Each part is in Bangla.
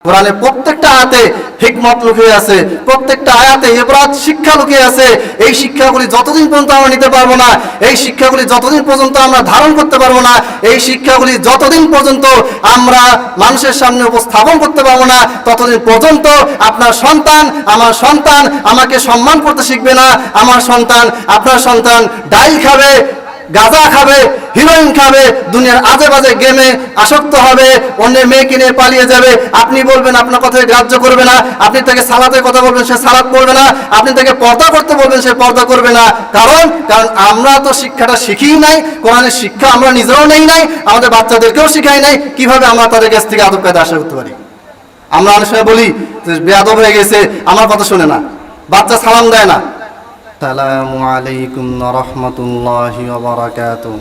কোরআনে প্রত্যেকটা আয়াতে হিকমত লুকিয়ে আছে, প্রত্যেকটা আয়াতে ইবরাত শিক্ষা লুকিয়ে আছে। এই শিক্ষাগুলি যতদিন পর্যন্ত আমরা নিতে পারবো না, এই শিক্ষাগুলি যতদিন পর্যন্ত আমরা ধারণ করতে পারবো না, এই শিক্ষাগুলি যতদিন পর্যন্ত আমরা মানুষের সামনে উপস্থাপন করতে পারবো না, ততদিন পর্যন্ত আপনার সন্তান, আমার সন্তান আমাকে সম্মান করতে শিখবে না। আমার সন্তান, আপনার সন্তান ডাইল খাবে, গাঁজা খাবে, হিরোইন খাবে, দুনিয়ার আজে বাজে গেমে আসক্ত হবে, অন্যের মেয়ে কিনে পালিয়ে যাবে। আপনি বলবেন, আপনার কথায় গ্রাহ্য করবে না। আপনি তাকে সালাতের কথা বলবেন, সে সালাত করবে না। আপনি তাকে পর্দা করতে বলবেন, সে পর্দা করবে না। কারণ আমরা তো শিক্ষাটা শিখিই নাই, কোরআনের শিক্ষা আমরা নিজেরাও নেই নাই, আমাদের বাচ্চাদেরকেও শিখাই নাই। কিভাবে আমরা তাদের কাছ থেকে আদব কায়দা আশা করতে পারি? আমরা অনেক সময় বলি বেয়াদব হয়ে গেছে, আমার কথা শুনে না, বাচ্চা সালাম দেয় না। আসসালামু আলাইকুম ওয়া রাহমাতুল্লাহি ওয়া বারাকাতুহু।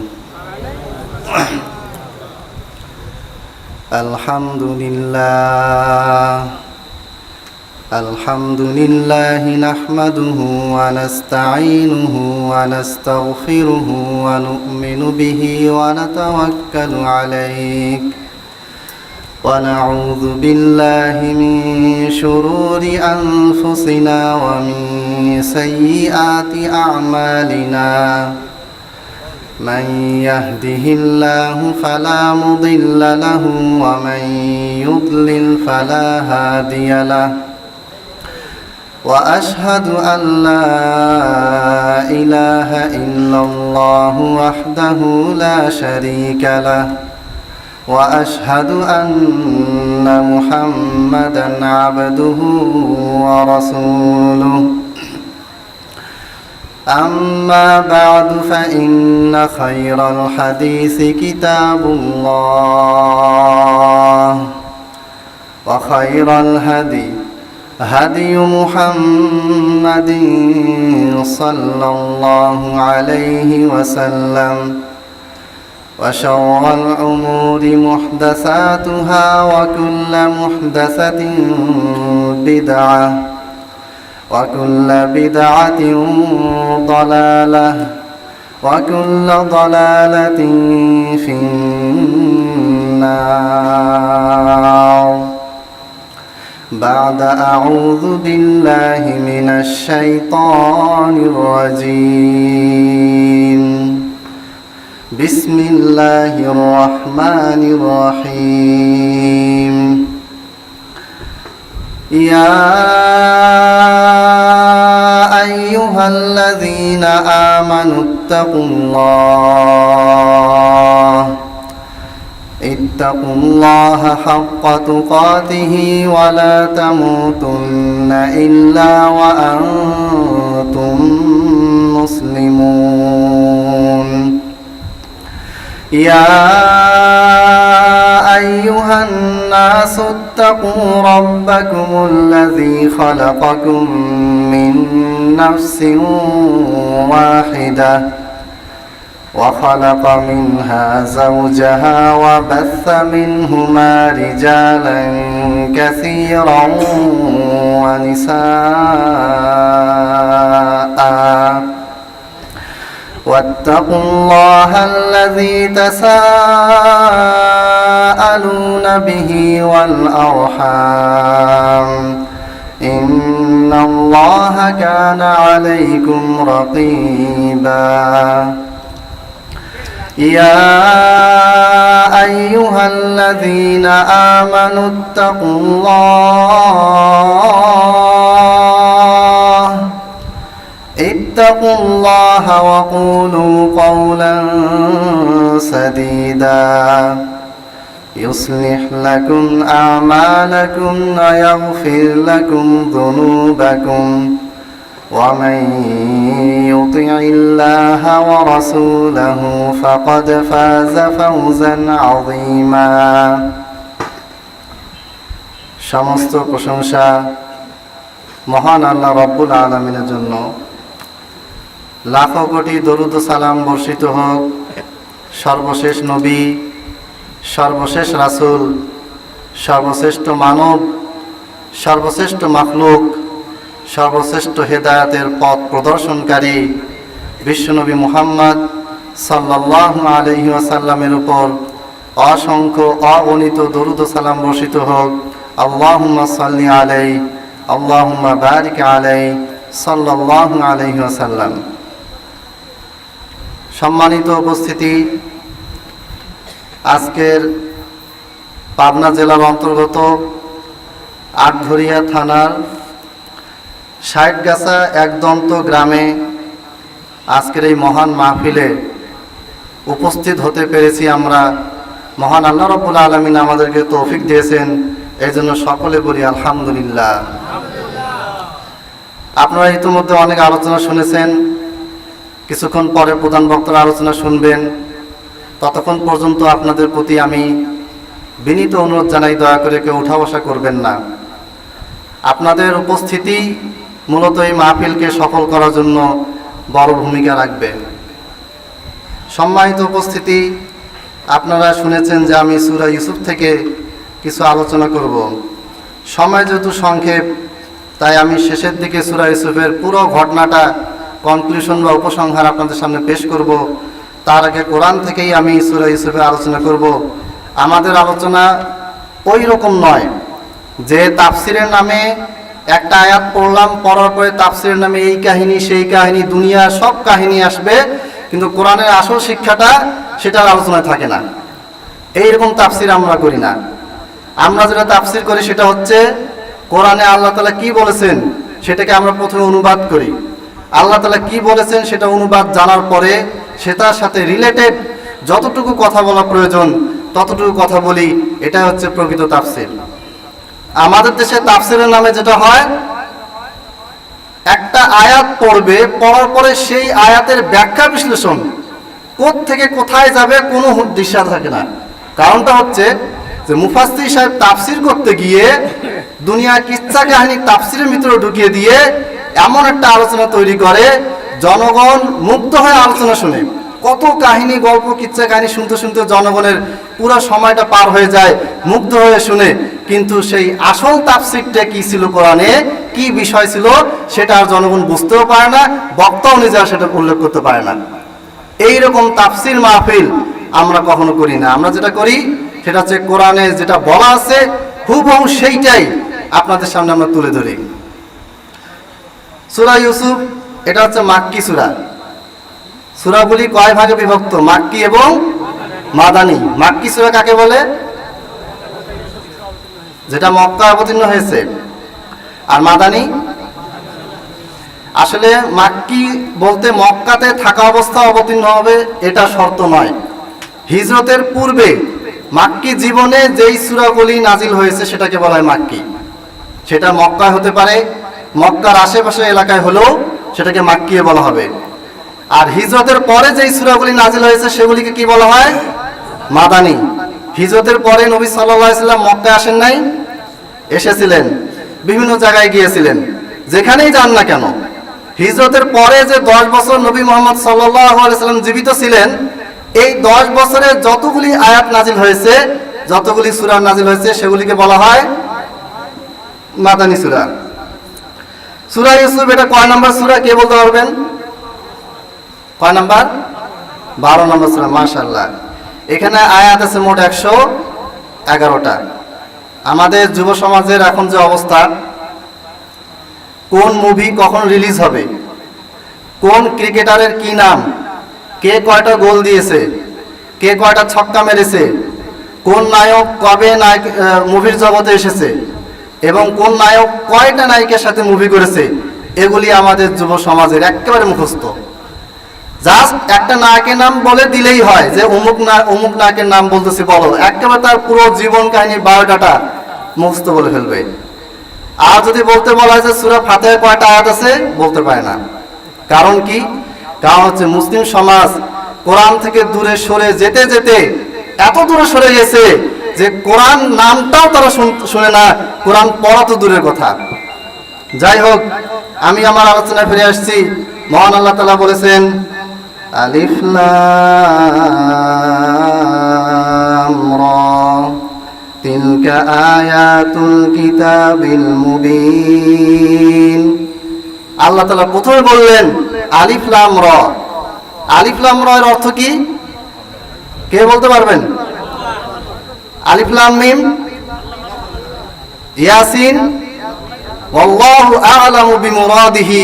আলহামদুলিল্লাহি নাহমাদুহু ওয়া নাস্তাঈনুহু ওয়া নাস্তাগফিরুহু ওয়া নু'মিনু বিহি ওয়া নাতাওয়াক্কালু আলাইহি ونعوذ بالله من شرور أنفسنا ومن سيئات أعمالنا من يهده الله فلا مضل له ومن يضلل فلا هادي له وأشهد أن لا إله إلا الله وحده لا شريك له وأشهد أن محمدًا عبده ورسوله أما بعد فإن خير الحديث كتاب الله وخير الهدي هدي محمد صلى الله عليه وسلم وشر الأمور محدثاتها وكل محدثة بدعة وكل بدعة ضلالة وكل ضلالة في النار. بعد أعوذ بالله من الشيطان الرجيم. بسم الله الرحمن الرحيم. يا أيها الذين آمنوا اتقوا الله حق تقاته ولا تموتن إلا وأنتم مسلمون. يا أيها الناس اتقوا ربكم الذي خلقكم من نفس واحدة وخلق منها زوجها وبث منهما رجالا كثيرا ونساء واتقوا الله الذي تساءلون به والأرحام إن الله كان عليكم رقيبا. يا أيها الذين آمنوا اتقوا الله وقولوا قولا سديدا يصلح لكم أعمالكم ويغفر لكم ذنوبكم ومن يطع الله ورسوله فقد فاز فوزا عظيما. সমস্ত প্রশংসা মহান আল্লাহ রব্বুল আলামিনের জন্য। লাখো কোটি দরুদ ও সালাম বর্ষিত হোক সর্বশেষ নবী, সর্বশেষ রাসূল, সর্বশ্রেষ্ঠ মানব, সর্বশ্রেষ্ঠ মাখলুক, সর্বশ্রেষ্ঠ হেদায়েতের পথ প্রদর্শনকারী বিশ্বনবী মুহাম্মদ সাল্লাল্লাহু আলাইহি ওয়াসাল্লামের উপর অসংখ্য অগণিত দরুদ ও সালাম বর্ষিত হোক। আল্লাহুম্মা সাল্লি আলাইহি আল্লাহুম্মা বারিক আলাইহি সাল্লাল্লাহু আলাইহি ওয়াসাল্লাম। সম্মানিত উপস্থিতি, আজকের পাবনা জেলার অন্তর্গত আটঘরিয়া থানার ৬০গাছা একদন্ত গ্রামে আজকের এই মহান মাহফিলে উপস্থিত হতে পেরেছি আমরা। মহান আল্লাহ রাব্বুল আলামিন আমাদেরকে তৌফিক দিয়েছেন, এই জন্য সকলে বলি আলহামদুলিল্লাহ। আপনারা ইতিমধ্যে অনেক আলোচনা শুনেছেন, কিছুক্ষণ পরে প্রধান বক্তার আলোচনা শুনবেন। ততক্ষণ পর্যন্ত আপনাদের প্রতি আমি বিনীত অনুরোধ জানাই, দয়া করে কেউ উঠা বসা করবেন না। আপনাদের উপস্থিতি মূলত এই মাহফিলকে সফল করার জন্য বড় ভূমিকা রাখবে। সম্মানিত উপস্থিতি, আপনারা শুনেছেন যে আমি সূরা ইউসুফ থেকে কিছু আলোচনা করব। সময় যেহেতু সংক্ষেপ, তাই আমি শেষের দিকে সূরা ইউসুফের পুরো ঘটনাটা কনক্লুশন বা উপসংহার আপনাদের সামনে পেশ করব। তার আগে কোরআন থেকেই আমি সূরা ইউসুফের আলোচনা করব। আমাদের আলোচনা ওই রকম নয় যে তাফসিরের নামে একটা আয়াত পড়লাম, পড়ার পরে তাফসিরের নামে এই কাহিনী সেই কাহিনী, দুনিয়ার সব কাহিনী আসবে, কিন্তু কোরআনের আসল শিক্ষাটা সেটার আলোচনায় থাকে না। এইরকম তাফসির আমরা করি না। আমরা যেটা তাফসির করি সেটা হচ্ছে কোরআনে আল্লাহ তাআলা কি বলেছেন সেটাকে আমরা প্রথমে অনুবাদ করি। আল্লাহ তাআলা কি বলেছেন সেটা অনুবাদ জানার পরে সেটার সাথে রিলেটেড যতটুকু কথা বলা প্রয়োজন ততটুকু কথা বলি। এটা হচ্ছে প্রকৃত তাফসির। আমাদের দেশে তাফসিরের নামে যেটা হয়, একটা আয়াত পড়বে, পড়ার পরে সেই আয়াতের ব্যাখ্যা বিশ্লেষণ থেকে কোথায় যাবে কোনো দিশা থাকে না। কারণটা হচ্ছে যে মুফাসসির সাহেব তাফসির করতে গিয়ে দুনিয়ার কিচ্ছা কাহিনী তাফসিরের ভিতরে ঢুকিয়ে দিয়ে এমন একটা আলোচনা তৈরি করে, জনগণ মুগ্ধ হয়ে আলোচনা শুনে। কত কাহিনী, গল্প, কিচ্ছা কাহিনী শুনতে শুনতে জনগণের পুরো সময়টা পার হয়ে যায় মুগ্ধ হয়ে শুনে, কিন্তু সেই আসল তাফসিরটা কি ছিল, কোরআনে কি বিষয় ছিল, সেটা আর জনগণ বুঝতেও পারে না, বক্তাও নিজে সেটা উল্লেখ করতে পারে না। এইরকম তাফসির মাহফিল আমরা কখনো করি না। আমরা যেটা করি সেটা হচ্ছে কোরআনে যেটা বলা আছে হুবহু সেইটাই আপনাদের সামনে আমরা তুলে ধরি। সূরা ইউসুফ এটা হচ্ছে মাক্কি সূরা। সূরাগুলি কয় ভাগে বিভক্ত? মাক্কি এবং মাদানী। মাক্কি সূরা কাকে বলে? যেটা মক্কায় অবতীর্ণ হয়েছে। আর মাদানী? আসলে মাক্কি বলতে মক্কাতে থাকা অবস্থা অবতীর্ণ হবে এটা শর্ত নয়। হিজরতের পূর্বে মাক্কি জীবনে যেই সূরাগুলি নাজিল হয়েছে সেটাকে বলা হয় মাক্কি। সেটা মক্কায় হতে পারে, মক্কার আশেপাশে এলাকায় হলেও সেটাকে মাক্কিয়ে বলা হবে। আর হিজরতের পরে যেই সূরাগুলি নাজিল হয়েছে সেগুলিকে কি বলা হয়? মাদানী। হিজরতের পরে নবী সাল্লাল্লাহু আলাইহি সাল্লাম মক্কায় আসেন নাই, এসেছিলেন, বিভিন্ন জায়গায় গিয়েছিলেন, যেখানেই যান না কেন। হিজরতের পরে যে 10 বছর নবী মুহাম্মদ সাল্লাল্লাহু আলাইহি সাল্লাম জীবিত ছিলেন, এই 10 বছরে যতগুলি আয়াত নাজিল হয়েছে, যতগুলি সূরা নাজিল হয়েছে, সেগুলিকে বলা হয় মাদানী সূরা। সূরা ইউসুফ এটা কয় নাম্বার সূরা কে বলতে পারবেন? কয় নাম্বার? 12 নম্বর সূরা। মাশাআল্লাহ। এখানে আয়াত আছে মোট 111টা। আমাদের যুব সমাজের এখন যে অবস্থা, কোন মুভি কখন রিলিজ হবে, কোন ক্রিকেটারের কি নাম, কে কয়টা গোল দিয়েছে, কে কয়টা ছক্কা মেরেছে, কোন নায়ক কবে মুভির জগতে এসেছে এবং কোন নায়ক কয়টা নায়িকার সাথে মুভি করেছে, এগুলি আমাদের যুব সমাজের একেবারে মুখস্থ। জাস্ট একটা নায়কের নাম বলে দিলেই হয় যে অমুক নায়কের নাম বলতেছি, বলো, একেবারে তার পুরো জীবন কাহিনী বায়োডাটা মুখস্থ বলে ফেলবে। আর যদি বলতে বলা হয় যে সূরা ফাতিহায় কয়টা আয়াত আছে, বলতে পারে না। কারণ কি? কারণ হচ্ছে মুসলিম সমাজ কোরআন থেকে দূরে সরে যেতে যেতে এত দূরে সরে গেছে যে কোরআন নামটাও তারা শুনে না, কোরআন পড়া তো দূরের কথা। যাই হোক, আমি আমার আলোচনায় ফিরে আসছি। মহান আল্লাহ তাআলা বলেছেন, আলিফ লাম রা তিলকা আয়াতুল কিতাবিল মুবিন। আল্লাহ তাআলা প্রথমে বললেন আলিফ লাম রা। আলিফ লাম রা এর অর্থ কি কে বলতে পারবেন? আলিফ লাম মিম ইয়াসিন ওয়াল্লাহু আ'লামু বিমুরাদিহি,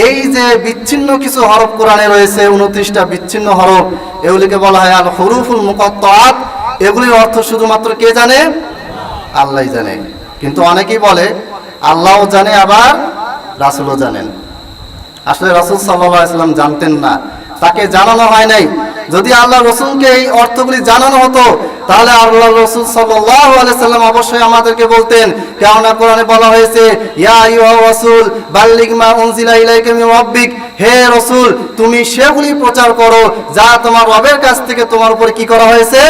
এই যে বিচ্ছিন্ন কিছু হরফ কোরআনে রয়েছে 29টা বিচ্ছিন্ন হরফ, এগুলিকে বলা হয় আল হুরুফুল মুকাত্তাআত। এগুলির অর্থ শুধুমাত্র কে জানে? আল্লাহই জানে। কিন্তু অনেকেই বলে আল্লাহও জানে আবার রাসূলও জানেন। আসলে রাসূল সাল্লাল্লাহু আলাইহি ওয়াসাল্লাম জানতেন না, তাকে জানানো হয় নাই। যদি আল্লাহ রাসূলকে এই অর্থগুলি জানানো হতো তাহলে আল্লাহ রাসূল সাল্লাল্লাহু আলাইহি সাল্লাম অবশ্যই আমাদেরকে বলতেন, কেননা কোরআনে বলা হয়েছে ইয়া আইয়ুহার রাসূল বাল্লিগ মা উনজিলা ইলাইকা মির রাব্বিক, হে রাসূল তুমি সেগুলি প্রচার করো যা তোমার রবের কাছ থেকে তোমার উপরে কি করা হয়েছে?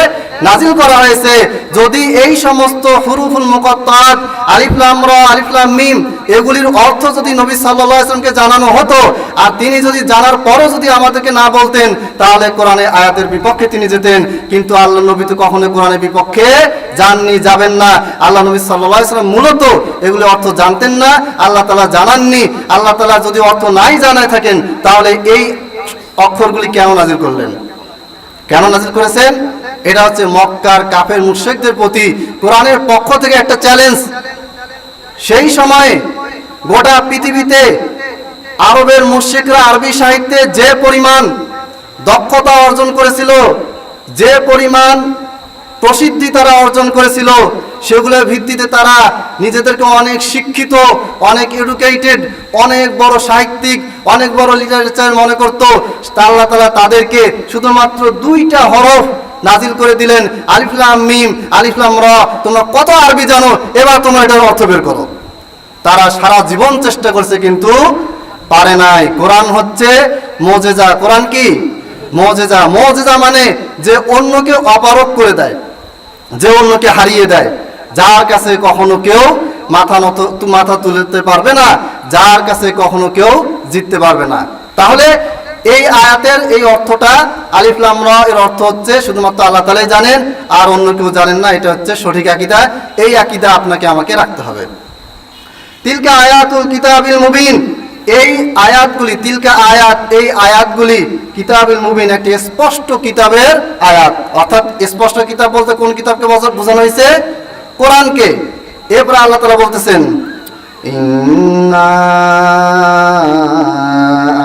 নাজিল করা হয়েছে। যদি এই সমস্ত হুরুফুল মুকাত্তাআত আলিফ লাম রা আলিফ লাম মিম এগুলির অর্থ যদি নবী সাল্লাল্লাহু আলাইহি ওয়াসাল্লামকে জানানো হতো আর তিনি যদি জানার পরও যদি আমাদেরকে না বলতেন তাহলে কোরআনের আয়াতের বিপক্ষে তিনি যেতেন। কিন্তু আল্লাহ নবী তো কখনো কোরআনের বিপক্ষে যাননি, যাবেন না। আল্লাহ নবী সাল্লাল্লাহু আলাইহি ওয়াসাল্লাম মূলত এগুলি অর্থ জানতেন না, আল্লাহ তাআলা জানাননি। আল্লাহ তাআলা যদি অর্থ নাই জানায় থাকেন তাহলে এই অক্ষরগুলি কেন নাজিল করলেন? কেন নাজিল করেছেন? এটা হচ্ছে মক্কার কাফের মুশরিকদের প্রতি কোরআনের পক্ষ থেকে একটা চ্যালেঞ্জ। সেই সময়ে গোটা পৃথিবীতে আরবের মুশরিকরা আরবি সাহিত্যে যে পরিমাণ দক্ষতা অর্জন করেছিল, যে পরিমাণ প্রসিদ্ধি তারা অর্জন করেছিল, সেগুলোর ভিত্তিতে তারা নিজেদেরকে অনেক শিক্ষিত, অনেক এডুকেটেড, অনেক বড় সাহিত্যিক, অনেক বড় লিটারেচার মনে করত। আল্লাহ তাআলা তাদেরকে শুধুমাত্র 2টা হরফ নাজিল করে দিলেন, আলিফ লাম মিম আলিফ লাম রা। তোমরা কত আরবি জানো, এবার তোমরা এটার অর্থ বের করো। তারা সারা জীবন চেষ্টা করছে কিন্তু পারে নাই। কোরআন হচ্ছে মুজিজা। কোরআন কি? মুজিজা। মুজিজা মানে যে অন্যকে অপারগ করে দেয়, যে অন্যকে হারিয়ে দেয়, যার কাছে কখনো কেউ মাথা তুলতে পারবে না, যার কাছে কখনো কেউ জিততে পারবে না। তাহলে এই আয়াতের এই অর্থটা আলিফ লাম রা এর অর্থ হচ্ছে শুধুমাত্র আল্লাহ তাআলাই জানেন, আর অন্য কেউ জানেন না। এটা হচ্ছে সঠিক আকীদা। এই আকীদা আপনাকে আমাকে রাখতে হবে। তিলকা আয়াতুল কিতাবিল মুবিন, এই আয়াতগুলি তিলকা আয়াত, এই আয়াতগুলি কিতাবিল মুবিন একটি স্পষ্ট কিতাবের আয়াত। অর্থাৎ স্পষ্ট কিতাব বলতে কোন কিতাবকে বোঝানো হয়েছে? কোরআনকে। এরপরে আল্লাহ তাআলা বলতেছেন ইন্না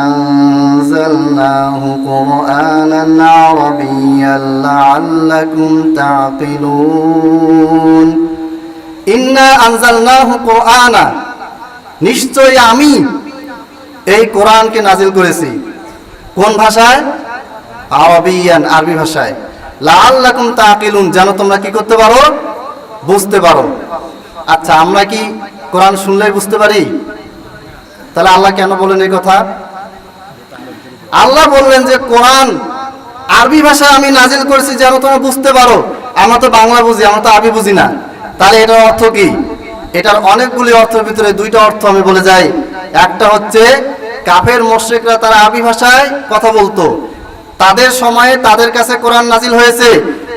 আনজালনাহু কুরআনান আরাবিয়্যান লাআল্লাকুম তা'কিলুন। ইন্না আনজালনাহু কুরআনা, নিশ্চয়ই আমি এই কোরআনকে নাজিল করেছি। কোন ভাষায়? আরাবিয়ান, আরবি ভাষায়। লাআল্লাকুম তা'কিলুন, যেন তোমরা কি করতে পারো? বুঝতে পারো। আচ্ছা, আমরা কি কোরআন শুনলেই বুঝতে পারি? তাহলে আল্লাহ কেন বলেন এই কথা? আল্লাহ বললেন যে কোরআন আরবি ভাষায় আমি নাজিল করেছি যেন তোমরা বুঝতে পারো। আমরা তো বাংলা বুঝি, আমরা তো আরবি বুঝি না। তাহলে এটার অর্থ কি? এটার অনেকগুলি অর্থের ভিতরে 2টা অর্থ আমি বলে যাই। একটা হচ্ছে কাফের মুশরিকরা তারা আরবি ভাষায় কথা বলতো, তাদের সময়ে তাদের কাছে কোরআন নাজিল হয়েছে,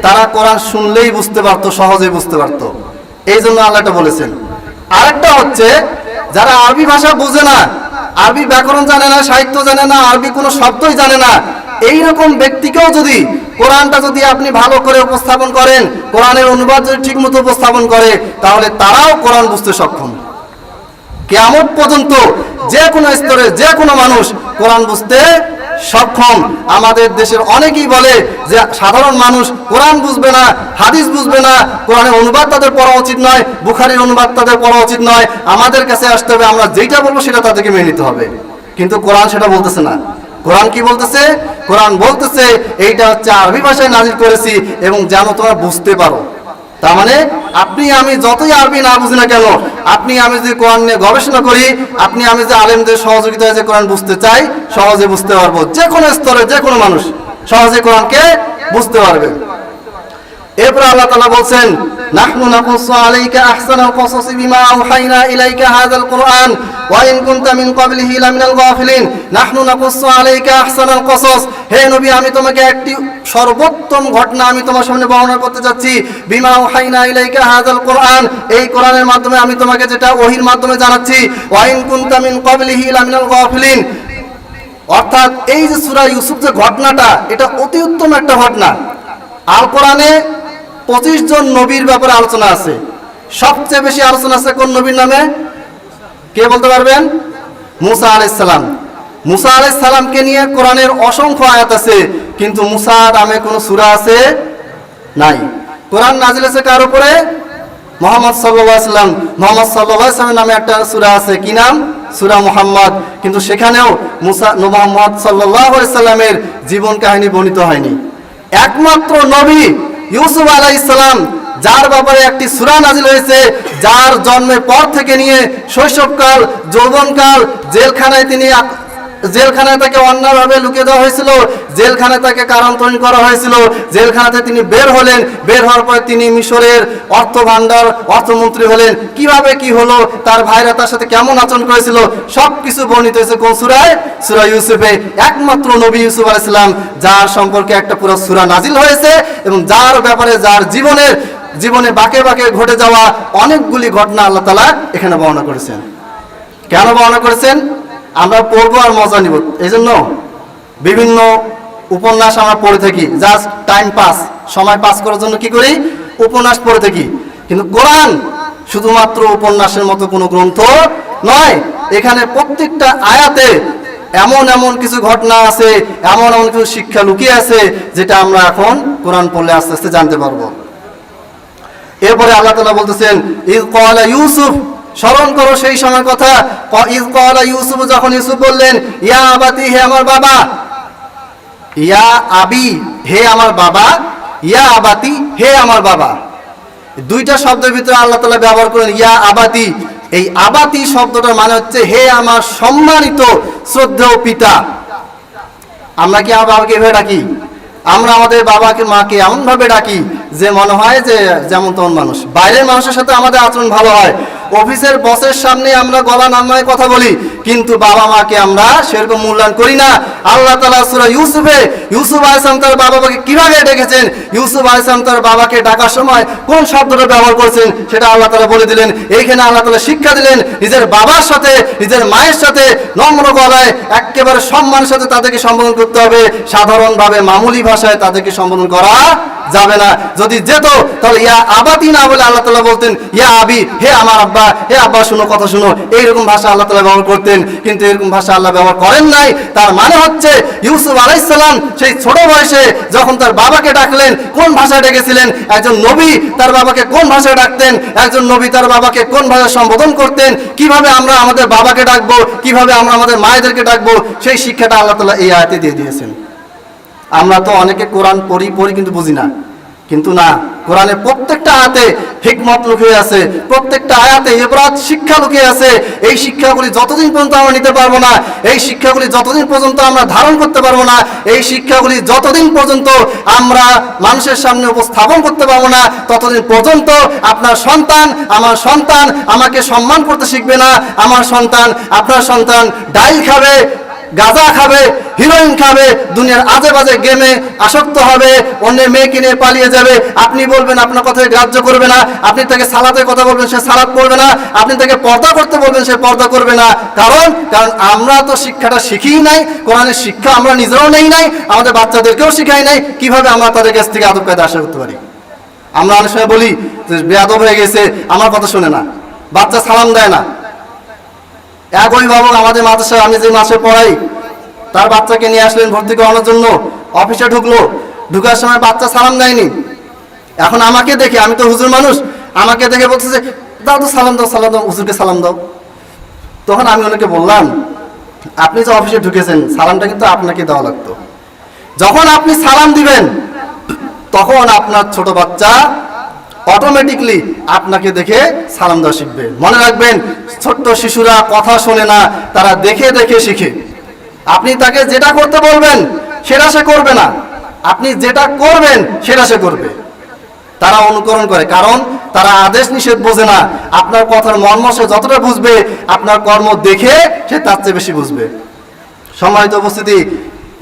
তারা কোরআন শুনলেই বুঝতে পারতো, সহজেই বুঝতে পারতো, এই জন্য আল্লাহ এটা বলেছেন। আরেকটা হচ্ছে যারা আরবি ভাষা বোঝে না, আরবি ব্যাকরণ জানে না, সাহিত্য জানে না, আরবি কোনো শব্দই জানে না, এই রকম ব্যক্তিকেও যদি কোরআনটা যদি আপনি ভালো করে উপস্থাপন করেন, কোরআনের অনুবাদ যদি ঠিকমতো উপস্থাপন করে, তাহলে তারাও কোরআন বুঝতে সক্ষম। কিয়ামত পর্যন্ত যে কোনো স্তরে যে কোনো মানুষ কোরআন বুঝতে সক্ষম। আমাদের দেশের অনেকেই বলে যে সাধারণ মানুষ কোরআন বুঝবে না, হাদিস বুঝবে না, কোরআনের অনুবাদ তাদের পড়া উচিত নয়, বুখারীর অনুবাদ তাদের পড়া উচিত নয়, আমাদের কাছে আসতে হবে, আমরা যেটা বলবো সেটা তাদেরকে মেনে নিতে হবে। কিন্তু কোরআন সেটা বলতেছে না। কোরআন কি বলতেছে? কোরআন বলতেছে এইটা হচ্ছে আরবি ভাষায় নাজিল করেছি এবং যেন তোমরা বুঝতে পারো। তার মানে আপনি আমি যতই আরবি না বুঝি না কেন, আপনি আমি যদি কোরআন নিয়ে গবেষণা করি, আপনি আমি যে আলেমদের সহযোগিতায় যে কোরআন বুঝতে চাই, সহজে বুঝতে পারবো। যে কোনো স্তরে যে কোনো মানুষ সহজে কোরআনকে বুঝতে পারবে। এরপর আল্লাহ তাআলা বলছেন নাহনু নাকুসু আলাইকা আহসানাল কসাসি বিমা আওহাইনা ইলাইকা হাযাল কুরআন ওয়া ইন কুনতা মিন ক্বাবলিহি লামিনাল গাফিলিন। নাহনু নাকুসু আলাইকা আহসানাল কসাস, হে নবী আমি তোমাকে একটি সর্বোত্তম ঘটনা আমি তোমার সামনে বর্ণনা করতে যাচ্ছি। বিমা আওহাইনা ইলাইকা হাযাল কুরআন, এই কোরআনের মাধ্যমে আমি তোমাকে যেটা ওহীর মাধ্যমে জানাচ্ছি। ওয়া ইন কুনতা মিন ক্বাবলিহি লামিনাল গাফিলিন, অর্থাৎ এই যে সূরা ইউসুফ যে ঘটনাটা, এটা অতি উত্তম একটা ঘটনা। আল কোরআনে 25 জন নবীর ব্যাপারে আলোচনা আছে। সবচেয়ে বেশি আলোচনা আছে কোন নবীর নামে? কে বলতে পারবেন? মুসা আলাইহিস সালাম। মুসা আলাইহিস সালামকে নিয়ে কোরআনের অসংখ্য আয়াত আছে, কিন্তু মুসা নামে কোনো সূরা আছে নাই। কোরআন নাজিল হয়েছে কার উপরে? মুহাম্মদ সাল্লাল্লাহু আলাইহি ওয়াসাল্লাম। মুহাম্মদ সাল্লাল্লাহু আলাইহি ওয়াসাল্লামের নামে একটা সূরা আছে, কি নাম? সূরা মুহাম্মদ। কিন্তু সেখানেও মুহাম্মদ সাল্লাল্লাহু আলাইহি ওয়াসাল্লামের জীবন কাহিনী বর্ণিত হয়নি। একমাত্র নবী ইউসুফ আলাইহিস সালাম, যার ব্যাপারে একটি সূরা নাজিল হয়েছে, যার জন্মের পর থেকে নিয়ে শৈশবকাল, যৌবনকাল, জেলখানায় তাকে অন্যায়ভাবে লুকিয়ে দেওয়া হয়েছিল, জেলখানায় তাকে কারান্তরীণ করা হয়েছিল, জেলখানাতে তিনি বের হলেন, বের হওয়ার পর তিনি মিশরের অর্থমন্ত্রী হলেন। কিভাবে কি হলো, তার ভাইরা তার সাথে কেমন আচরণ করেছিল, সবকিছু বর্ণিত হয়েছে কোন সূরায়? সূরা ইউসুফে। একমাত্র নবী ইউসুফ আলাইহিস সালাম, যার সম্পর্কে একটা পুরো সূরা নাজিল হয়েছে, এবং যার ব্যাপারে যার জীবনে বাঁকে বাঁকে ঘটে যাওয়া অনেকগুলি ঘটনা আল্লাহ তাআলা এখানে বর্ণনা করেছেন। কেন বর্ণনা করেছেন? আমরা পড়বো আর মজা নিব, এই জন্য বিভিন্ন উপন্যাস আমরা পড়ে থাকি, জাস্ট টাইম পাস, সময় পাস করার জন্য কি করি? উপন্যাস পড়ে থাকি। কিন্তু কোরআন শুধুমাত্র উপন্যাসের মতো কোনো গ্রন্থ নয়। এখানে প্রত্যেকটা আয়াতে এমন এমন কিছু ঘটনা আছে, এমন এমন কিছু শিক্ষা লুকিয়ে আছে, যেটা আমরা এখন কোরআন পড়লে আস্তে আস্তে জানতে পারবো। এরপরে আল্লাহ তাআলা বলতেছেন, ইয ক্বালা ইউসুফ, স্মরণ করো সেই সময় কথা, ইয ক্বালা ইউসুফ, যখন ইউসুফ বললেন, ইয়া আবাতি, হে আমার বাবা, ইয়া আবি, হে আমার বাবা, ইয়া আবাতি, হে আমার বাবা। দুইটা শব্দের ভিতরে আল্লাহ তাআলা ব্যবহার করেন ইয়া আবাতি। এই আবাতি শব্দটার মানে হচ্ছে হে আমার সম্মানিত শ্রদ্ধেয় পিতা। আমরা কি আমার বাবাকে এভাবে ডাকি? আমরা আমাদের বাবাকে মাকে এমন ভাবে ডাকি যে মনে হয় যে যেমন তেমন মানুষ। বাইরের মানুষের সাথে আমাদের আচরণ ভালো হয়, অফিসের বসের সামনে আমরা গলা নামায় কথা বলি, কিন্তু বাবা মাকে আমরা সেরকম মূল্যায়ন করি না। আল্লাহ তাআলা সূরা ইউসুফে ইউসুফ আলাইহিস সালাম তার বাবাকে কিভাবে ডেকেছেন, ইউসুফ আলাইহিস সালাম তার বাবাকে ডাকার সময় কোন শব্দটা ব্যবহার করেছেন, সেটা আল্লাহ তাআলা বলে দিলেন। এইখানে আল্লাহ তাআলা শিক্ষা দিলেন, নিজের বাবার সাথে, নিজের মায়ের সাথে নম্র গলায় একেবারে সম্মানের সাথে তাদেরকে সম্বোধন করতে হবে। সাধারণভাবে মামুলি ভাষায় তাদেরকে সম্বোধন করা যাবে না। যদি যেত তাহলে ইয়া আবাতি না বলে আল্লাহ তাআলা বলতেন ইয়া আবি, হে আমার আব্বা, হে আব্বা শুনো, কথা শুনো, এইরকম ভাষা আল্লাহ তাআলা ব্যবহার করতেন। কিন্তু এরকম ভাষা আল্লাহ ব্যবহার করেন নাই। তার মানে হচ্ছে ইউসুফ আলাইহিস সালাম সেই ছোট বয়সে যখন তার বাবাকে ডাকলেন, কোন ভাষায় ডেকেছিলেন? একজন নবী তার বাবাকে কোন ভাষায় ডাকতেন? একজন নবী তার বাবাকে কোন ভাষায় সম্বোধন করতেন? কিভাবে আমরা আমাদের বাবাকে ডাকবো, কিভাবে আমরা আমাদের মায়েদেরকে ডাকবো, সেই শিক্ষাটা আল্লাহ তাআলা এই আয়াতে দিয়ে দিয়েছেন। আমরা তো অনেকে কোরআন পড়ি কিন্তু বুঝি না। কিন্তু না, কোরআনের প্রত্যেকটা আয়াতে হিকমত লুকিয়ে আছে, প্রত্যেকটা আয়াতে ইবরাত শিক্ষা লুকিয়ে আছে। এই শিক্ষাগুলি যতদিন পর্যন্ত আমরা নিতে পারবো না, এই শিক্ষাগুলি যতদিন পর্যন্ত আমরা ধারণ করতে পারবো না, এই শিক্ষাগুলি যতদিন পর্যন্ত আমরা মানুষের সামনে উপস্থাপন করতে পারবো না, ততদিন পর্যন্ত আপনার সন্তান, আমার সন্তান আমাকে সম্মান করতে শিখবে না। আমার সন্তান, আপনার সন্তান ডাইল খাবে, গাঁজা খাবে, হিরোইন খাবে, দুনিয়ার আজে বাজে গেমে আসক্ত হবে, অন্যের মেয়ে কিনে পালিয়ে যাবে। আপনি বলবেন, আপনার কথায় গ্রাহ্য করবে না। আপনি তাকে সালাতের কথা বলবেন, সে সালাত পড়বে না। আপনি তাকে পর্দা করতে বলবেন, সে পর্দা করবে না। কারণ আমরা তো শিক্ষাটা শিখিই নাই, কোরআনের শিক্ষা আমরা নিজেরাও নেই নাই, আমাদের বাচ্চাদেরকেও শিখাই নাই। কিভাবে আমরা তাদের কাছ থেকে আদব কায়দা আশা করতে পারি? আমরা অনেক সময় বলি যে বেয়াদব হয়ে গেছে, আমার কথা শোনে না, বাচ্চা সালাম দেয় না। এক অভিভাবক আমাদের মাদ্রাসায়, আমি যে মাসে পড়াই, তার বাচ্চাকে নিয়ে আসলেন ভর্তি করানোর জন্য। অফিসে ঢুকার সময় বাচ্চা সালাম দেয়নি। এখন আমাকে দেখে, আমি তো হুজুর মানুষ, আমাকে দেখে বলতেছে দাও তো সালাম দাও, সালাম দাও, হুজুরকে সালাম দাও। তখন আমি ওনাকে বললাম, আপনি যে অফিসে ঢুকেছেন, সালামটা কিন্তু আপনাকে দেওয়া লাগতো। যখন আপনি সালাম দিবেন, তখন আপনার ছোট বাচ্চা অটোমেটিকলি আপনাকে দেখে সালাম দেওয়া শিখবে। মনে রাখবেন, ছোট্ট শিশুরা কথা শোনে না, তারা দেখে দেখে শিখে। আপনি তাকে যেটা করতে বলবেন সেটা সে করবে না, আপনি যেটা করবেন সেটা সে করবে। তারা অনুকরণ করে, কারণ তারা আদেশ নিষেধ বোঝে না। আপনার কথার মর্ম সে যতটা বুঝবে, আপনার কর্ম দেখে সে তার চেয়ে বেশি বুঝবে। সম্মানিত উপস্থিতি,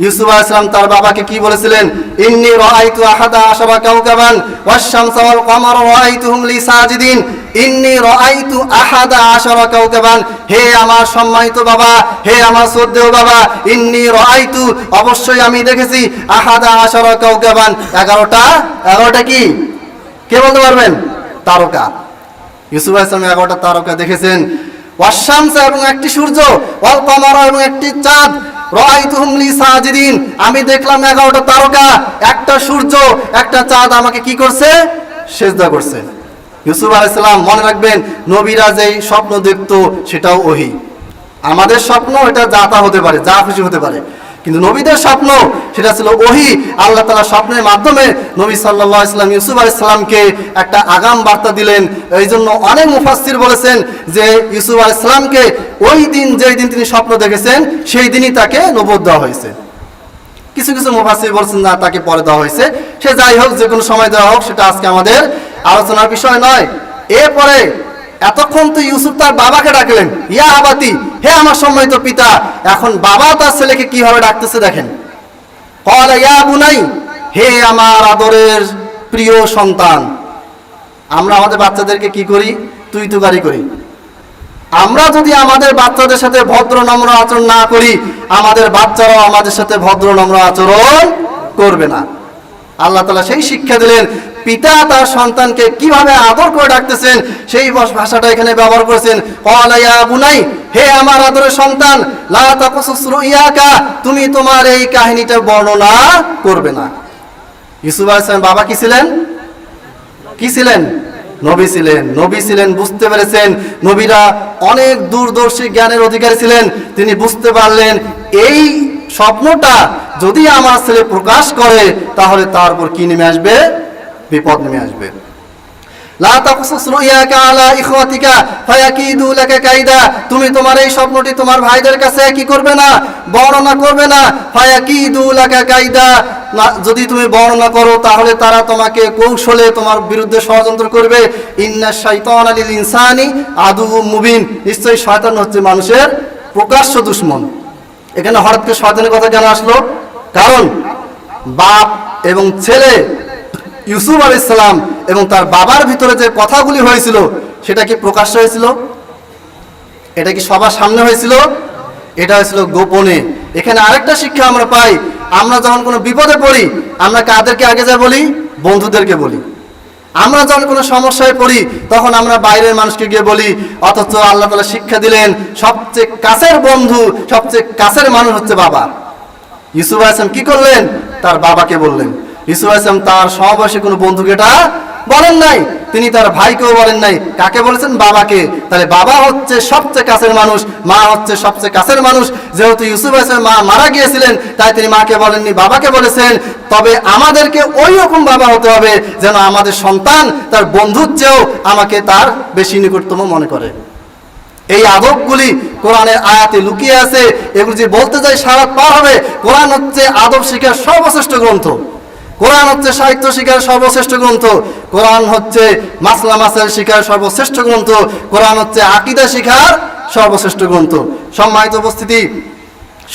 ইউসুফ আলাইহিস সালাম তার বাবাকে কি বলেছিলেন? ইন্নী রাআইতু আহাদা আশারা কাওকাবান ওয়াশ-শামসা ওয়াল কমারা রাআইতুহুম লি সাজিদিন। ইন্নী রাআইতু আহাদা আশারা কাওকাবান, হে আমার সম্মানিত বাবা, হে আমার শ্রদ্ধেয় বাবা, ইন্নী রাআইতু, অবশ্যই আমি দেখেছি, আহাদা আশারা কাওকাবান, 11টা কি? কে বলতে পারবেন? তারকা। ইউসুফ আলাইহিস সালাম 11টা তারকা দেখেছেন, ওয়াশ-শামস এবং একটি সূর্য, ওয়াল কমার এবং একটি চাঁদ, রাআইতুহুম লি সাজিদিন, আমি দেখলাম 11টা তারকা, একটা সূর্য, একটা চাঁদ আমাকে কি করছে? সিজদা করছে। ইউসুফ আলাইহিস সালাম, মনে রাখবেন, নবীরা যেই স্বপ্ন দেখতো সেটাও ওহী। আমাদের স্বপ্ন এটা যা তা হতে পারে, যা খুশি হতে পারে, কিন্তু নবীদের স্বপ্ন সেটা ছিল ওহী। আল্লাহ তাআলা স্বপ্নের মাধ্যমে নবী সাল্লাল্লাহু আলাইহি ওয়াসাল্লাম ইউসুফ আলাইহিস সালামকে একটা আগাম বার্তা দিলেন। এই জন্য অনেক মুফাসসির বলেছেন যে ইউসুফ আলাইহিস সালামকে ওই দিন, যেই দিন তিনি স্বপ্ন দেখেছেন সেই দিনই তাকে নবুয়ত দেওয়া হয়েছে। কিছু কিছু মুফাসসির বলছেন না, তাকে পরে দেওয়া হয়েছে। সে যাই হোক, যে কোনো সময় দেওয়া হোক, সেটা আজকে আমাদের আলোচনার বিষয় নয়। এরপরে এতক্ষণ তো ইউসুফ তার বাবাকে ডাকলেন, ইয়া আবাতি, হে আমার সম্মানিত পিতা। এখন বাবা তার ছেলেকে কিভাবে ডাকতেছে দেখেন, ক্বালা ইয়া বুনাই, হে আমার আদরের প্রিয় সন্তান। আমরা আমাদের বাচ্চাদেরকে কি করি? তুই তুকারি করি। আমরা যদি আমাদের বাচ্চাদের সাথে ভদ্র নম্র আচরণ না করি, আমাদের বাচ্চারাও আমাদের সাথে ভদ্র নম্র আচরণ করবে না। আল্লাহ তাআলা সেই শিক্ষা দিলেন, পিতা তার সন্তানকে কিভাবে আদর করে ডাকতেছেন সেই ভাষাটা এখানে ব্যবহার করেছেন। ক্বালা ইয়া বুনাই, হে আমার আদরের সন্তান, লা তাকুসুস রুইয়াকা, তুমি তোমার এই কাহিনীটা বর্ণনা করবে না। ইউসুফ আলাইহিস সালাম বাবা কি ছিলেন? কি ছিলেন? নবী ছিলেন। নবী ছিলেন, বুঝতে পেরেছেন। নবীরা অনেক দূরদর্শী জ্ঞানের অধিকারী ছিলেন। তিনি বুঝতে পারলেন এই স্বপ্নটা যদি আমার ছেলে প্রকাশ করে তাহলে তার উপর কি নেমে আসবে? বিপদ নেমে আসবে। লা তাকুসুস রুইয়াকা আলা ইখওয়াতিকা ফায়াকিদু লাকা কাইদা, তুমি তোমার এই স্বপ্নটি তোমার ভাইদের কাছে কি করবে না? বর্ণনা করবে না। ফায়াকিদু লাকা কাইদা, যদি তুমি বর্ণনা করো তাহলে তারা তোমাকে কৌশলে তোমার বিরুদ্ধে ষড়যন্ত্র করবে। ইন্নাশ শাইতানা লিল ইনসানি আদুউম মুবিন, নিশ্চয়ই শয়তান হচ্ছে মানুষের প্রকাশ্য দুশমন। এখানে হঠাৎ করে শয়তানের কথা কেন আসলো? কারণ বাপ এবং ছেলে ইউসুফ আলাইহিস সালাম এবং তার বাবার ভিতরে যে কথাগুলি হয়েছিল সেটা কি প্রকাশ্য হয়েছিল? এটা কি সবার সামনে হয়েছিল? এটা হয়েছিল গোপনে। এখানে আরেকটা শিক্ষা আমরা পাই, আমরা যখন কোনো বিপদে পড়ি আমরা কাদেরকে আগে যা বলি? বন্ধুদেরকে বলি। আমরা যখন কোনো সমস্যায় পড়ি তখন আমরা বাইরের মানুষকে গিয়ে বলি, অথচ আল্লাহ তাআলা শিক্ষা দিলেন সবচেয়ে কাছের বন্ধু, সবচেয়ে কাছের মানুষ হচ্ছে বাবা। ইউসুফ আলাইহিস সালাম কি করলেন? তার বাবাকে বললেন। ইউসুফ আলাইহিস সালাম তার সমবয়সী কোনো বন্ধুকে এটা বলেন নাই, তিনি তার ভাইকেও বলেন নাই। কাকে বলেছেন? বাবাকে। তাহলে বাবা হচ্ছে সবচেয়ে কাছের মানুষ, মা হচ্ছে সবচেয়ে কাছের মানুষ। যেহেতু ইউসুফ আলাইহিস সালাম মা মারা গিয়েছিলেন তাই তিনি মাকে বলেননি, বাবাকে বলেছেন। তবে আমাদেরকে ওই রকম বাবা হতে হবে যেন আমাদের সন্তান তার বন্ধুর চেয়েও আমাকে তার বেশি নিকটতম মনে করে। এই আদবগুলি কোরআনের আয়াতে লুকিয়ে আছে। এগুলো যে বলতে যাই সারা পার হবে। কোরআন হচ্ছে আদব শিক্ষার সর্বশ্রেষ্ঠ গ্রন্থ। কোরআন হচ্ছে সাহিত্য শিক্ষার সর্বশ্রেষ্ঠ গ্রন্থ। কোরআন হচ্ছে মাসলা মাসাইল শিক্ষার সর্বশ্রেষ্ঠ গ্রন্থ। কোরআন হচ্ছে আকীদা শিক্ষার সর্বশ্রেষ্ঠ গ্রন্থ। সম্মানিত উপস্থিতি,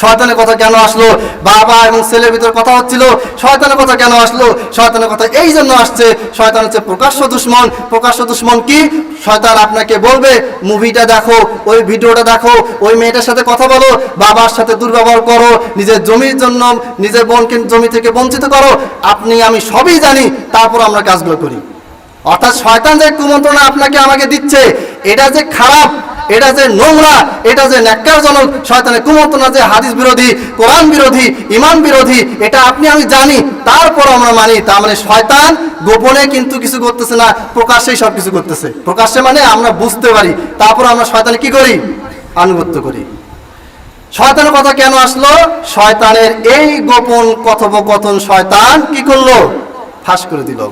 শয়তানের কথা কেন আসলো? বাবা এবং ছেলের ভিতর কথা হচ্ছিল, শয়তানের কথা কেন আসলো? শয়তানের কথা এই জন্য আসছে, শয়তান হচ্ছে প্রকাশ্য দুশমন। প্রকাশ্য দুশমন কি? শয়তান আপনাকে বলবে মুভিটা দেখো, ওই ভিডিওটা দেখো, ওই মেয়েটার সাথে কথা বলো, বাবার সাথে দুর্ব্যবহার করো, নিজের জমির জন্য নিজের বোনকে জমি থেকে বঞ্চিত করো। আপনি আমি সবই জানি, তারপর আমরা কাজগুলো করি। অর্থাৎ শয়তান যে কুমন্ত্রণা আপনাকে আমাকে দিচ্ছে, এটা যে খারাপ, এটা যে নোংরা, এটা যে ন্যাক্কারজনক, শয়তানের কুমন্ত্রণা যে হাদিস বিরোধী, কোরআন বিরোধী, ঈমান বিরোধী, এটা আপনি আমি জানি, তারপর আমরা মানি। তার মানে শয়তান গোপনে কিন্তু কিছু করতেছে না, প্রকাশ্যেই সব কিছু করতেছে। প্রকাশ্যে মানে আমরা বুঝতে পারি, তারপর আমরা শয়তানে কি করি? আনুগত্য করি। শয়তানের কথা কেন আসলো? শয়তানের এই গোপন কথোপকথন শয়তান কি করলো? ফাঁস করে দিল।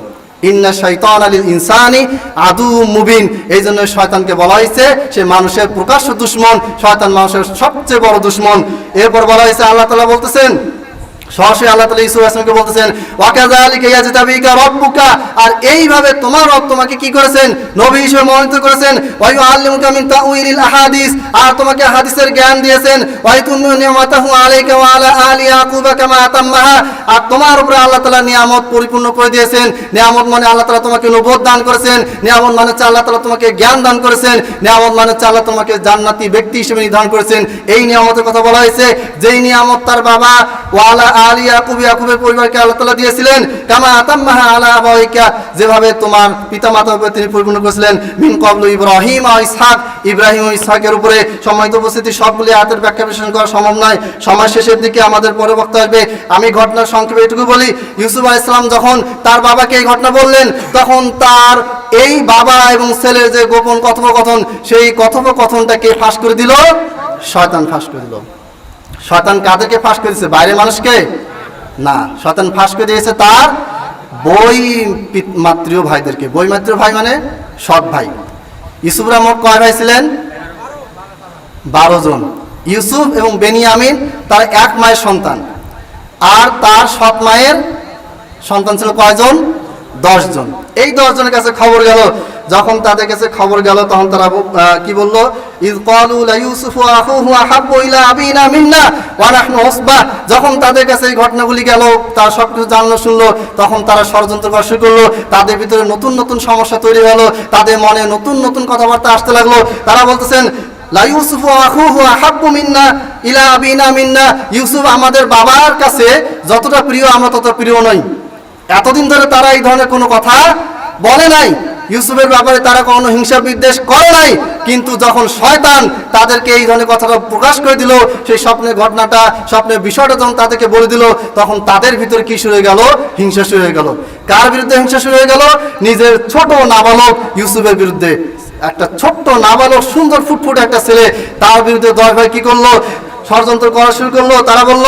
ইন্না শাইতানা লিল ইনসানি আদুউম মুবিন, এই জন্য শয়তানকে বলা হয়েছে সে মানুষের প্রকাশ্য দুশমন। শয়তান মানুষের সবচেয়ে বড় দুশমন। এরপর বলা হয়েছে, আল্লাহ তাআলা বলতেছেন, সরাসরি আল্লাহ তাআলা ইউসুফ আলাইহিস সালামকে বলতেছেন, ওয়া কাযালিকা ইয়াজতাবিকা রাব্বুকা, আর এইভাবে তোমার রব তোমাকে কি করেছেন? নবী হিসেবে মনোনীত করেছেন। ওয়া ইউআল্লিমুকা মিন তাউইলিল আহাদিস, আর তোমাকে হাদিসের জ্ঞান দিয়েছেন। ওয়া ইতুম্মু নি'মাতাহু আলাইকা ওয়া আলা আলি ইয়াকুবা কামা আতাম্মাহা, আর তোমার উপরে আল্লাহ তাআলা নিয়ামত পরিপূর্ণ করে দিয়েছেন। নিয়ামত মানে আল্লাহ তাআলা তোমাকে নবুয়ত দান করেছেন। নিয়ামত মানে হচ্ছে আল্লাহ তাআলা তোমাকে জ্ঞান দান করেছেন। নিয়ামত মানে হচ্ছে আল্লাহ তোমাকে জান্নাতি ব্যক্তি হিসেবে নির্ধারণ করেছেন। এই নিয়ামতের কথা বলা হয়েছে, যেই নিয়ামত তার বাবা ওয়া আলা আলি ইয়াকুব, ইয়াকুবের পরিবারকে আল্লাহ তাআলা দিয়েছিলেন, কামা আতাম্মাহা আলা আবাইকা, যেভাবে তোমার পিতামাতার উপরে তিনি পরিপূর্ণ করেছিলেন, মিন ক্বাবলু ইব্রাহিম ওয়া ইসহাক, ইব্রাহিম ও ইসহাকের উপরে। সম্মানিত উপস্থিতি, সবগুলি আয়াতের ব্যাখ্যা বিশ্লেষণ করা সম্ভব নয়, সময় শেষের দিকে আমাদের পরে বক্তব্য আসবে। আমি ঘটনার সংক্ষেপে এটুকু বলি, ইউসুফ আলাইহিস সালাম যখন তার বাবাকে এই ঘটনা বললেন, তখন তার এই বাবা এবং ছেলের যে গোপন কথোপকথন, সেই কথোপকথনটাকে ফাঁস করে দিল শয়তান, ফাঁস করে দিল। শয়তান কাদেরকে ফাঁস করে দিয়েছে? বাইরের মানুষকে না, শয়তান ফাঁস করে দিয়েছে তার বই মাতৃয় ভাইদেরকে। বই মাতৃয় ভাই মানে সৎ ভাই। ইউসুফরা মোট কয় ভাই ছিলেন? 12 জন। ইউসুফ এবং বেনিয়ামিন তার এক মায়ের সন্তান, আর তার সৎ মায়ের সন্তান ছিল কয়জন? 10 জন। এই 10 জনের কাছে খবর গেল। যখন তাদের কাছে খবর গেল, তখন তারা কি বললো? ইয ক্বালু লা ইউসুফু আখুহু আহাব্বু ইলা আবিনা মিন্না ওয়া নাহনু উসবা। যখন তাদের কাছে এই ঘটনাগুলি গেল, তারা সবকিছু জানলো শুনলো, তখন তারা ষড়যন্ত্র করা শুরু করলো। তাদের ভিতরে নতুন নতুন সমস্যা তৈরি হলো, তাদের মনে নতুন নতুন কথাবার্তা আসতে লাগলো। তারা বলতেছেন, লা ইউসুফু আখুহু আহাব্বু মিন্না ইলা আবিনা মিন্না, ইউসুফ আমাদের বাবার কাছে যতটা প্রিয় আমরা ততটা প্রিয় নই। এতদিন ধরে তারা এই ধরনের কোনো কথা বলে নাই, ইউসুফের ব্যাপারে তারা কোনো হিংসা বিদ্বেষ করে নাই, কিন্তু যখন শয়তান তাদেরকে এই ধরনের কথাটা প্রকাশ করে দিল, সেই স্বপ্নের ঘটনাটা, স্বপ্নের বিষয়টা যখন তাদেরকে বলে দিল, তখন তাদের ভিতরে কি শুরু হয়ে গেল? হিংসা শুরু হয়ে গেল। কার বিরুদ্ধে হিংসা শুরু হয়ে গেল? নিজের ছোট নাবালক ইউসুফের বিরুদ্ধে। একটা ছোট্ট নাবালক, সুন্দর ফুটফুটে একটা ছেলে, তার বিরুদ্ধে 10 ভাই কি করলো? ষড়যন্ত্র করা শুরু করলো। তারা বলল,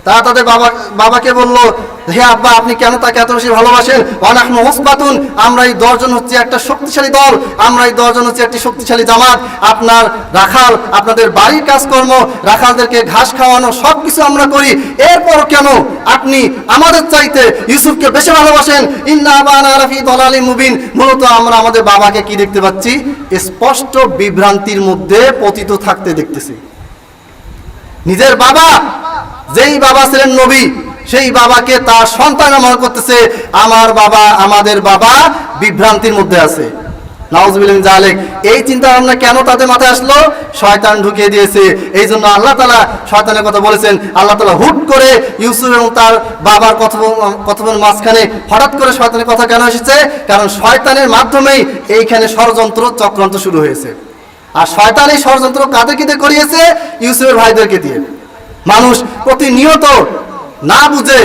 তারা তাদের বাবাকে বলল, হে আব্বা, আপনি কেন তাকে এত বেশি ভালোবাসেন? ওয়ানাহনু উসবাতুন, আমরা এই 10 জন হচ্ছে একটা শক্তিশালী দল, আমরা এই 10 জন হচ্ছে একটি শক্তিশালী জামাত। আপনার রাখাল, আপনাদের বাড়ির কাজকর্ম, রাখালদেরকে ঘাস খাওয়ানো, সবকিছু আমরা করি, এরপর কেন আপনি আমাদের চাইতে ইউসুফকে বেশি ভালোবাসেন? ইন্না আবানা লাফি দালালিম মুবিন। মূলত আমরা আমাদের বাবাকে কি দেখতে পাচ্ছি? স্পষ্ট বিভ্রান্তির মধ্যে পতিত থাকতে দেখতেছি। নিজের বাবা, যেই বাবা ছিলেন নবী, সেই বাবাকে তার সন্তান মনে করতেছে আমার বাবা, আমাদের বাবা বিভ্রান্তির মধ্যে আছে। নাউজুবিল্লাহ মিন যালিক। এই চিন্তা ভাবনা কেন তাদের মাথায় আসলো? শয়তান ঢুকিয়ে দিয়েছে। এই জন্য আল্লাহ তাআলা শয়তানের কথা বলেছেন। আল্লাহ তাআলা হুট করে ইউসুফ এবং তার বাবার কথোপকথনের মাঝখানে হঠাৎ করে শয়তানের কথা কেন এসেছে? কারণ শয়তানের মাধ্যমেই এইখানে ষড়যন্ত্র চক্রান্ত শুরু হয়েছে। আর শয়তান এই ষড়যন্ত্র কাদেরকে দিয়ে করিয়েছে? ইউসুফের ভাইদেরকে দিয়ে। মানুষ প্রতিনিয়ত না বুঝে